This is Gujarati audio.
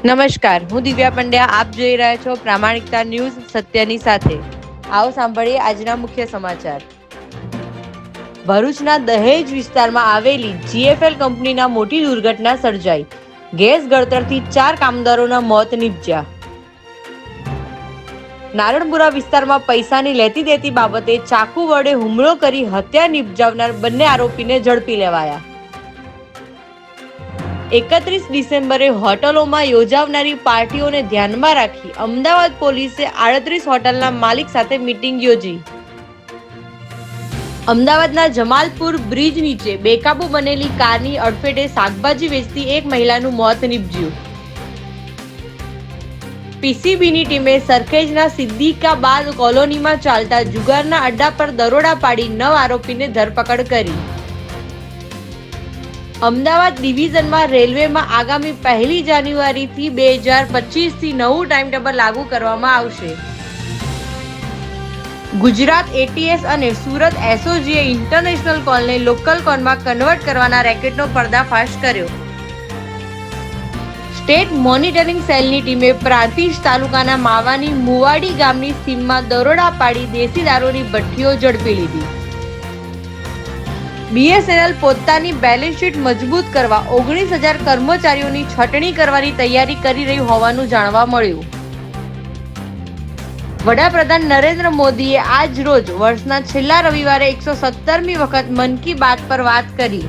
નમસ્કાર, હું દિવ્યા પંડ્યા. આપ જોઈ રહ્યા છો પ્રામાણિકતા ન્યૂઝ સત્યની સાથે. આવો સાંભળીએ આજના મુખ્ય સમાચાર. ભરૂચના દહેજ વિસ્તારમાં આવેલી GFL કંપનીના મોટી દુર્ઘટના સર્જાઈ. ગેસ ગળતરથી 4 કામદારોના મોત નીપજ્યા. નારણપુરા વિસ્તારમાં પૈસાની લેતી દેતી બાબતે ચાકુ વડે હુમલો કરી હત્યા નિપજાવનાર બંને આરોપીને ઝડપી લેવાયા. 31 ડિસેમ્બરે હોટલોમાં યોજાનારી પાર્ટીઓને ધ્યાનમાં રાખી અમદાવાદ પોલીસે 38 હોટલના માલિક સાથે મીટિંગ યોજી. અમદાવાદના જમાલપુર બ્રિજ નીચે બેકાબુ બનેલી કારની અડફેટે શાકભાજી વેચતી એક મહિલાનું મોત નીપજ્યું. પીસીબીની ટીમે સરખેજના સિદ્દીકાબાદ કોલોનીમાં ચાલતા જુગારના અડ્ડા પર દરોડા પાડી 9 આરોપીને ધરપકડ કરી. અમદાવાદ ડિવિઝનમાં રેલવેમાં આગામી 1 જાન્યુઆરીથી 2025થી નવું ટાઈમ ટેબલ લાગુ કરવામાં આવશે. ગુજરાત ATS અને સુરત SOGએ ઇન્ટરનેશનલ કોલને લોકલ કોલમાં કન્વર્ટ કરવાના રેકેટનો પર્દાફાશ કર્યો. સ્ટેટ મોનિટરિંગ સેલની ટીમે પ્રાંતિજ તાલુકાના માવાની મુવાડી ગામની સીમમાં દરોડા પાડી દેશી દારૂની ભઠ્ઠીઓ ઝડપી લીધી. BSNL પોતાની બેલેન્સ શીટ મજબૂત કરવા 19,000 કર્મચારીઓની છટણી કરવાની તૈયારી કરી રહી હોવાનું જાણવા મળ્યું. વડાપ્રધાન નરેન્દ્ર મોદીએ આજ રોજ વર્ષના છેલ્લા રવિવારે 117મી વખત મન કી બાત પર વાત કરી.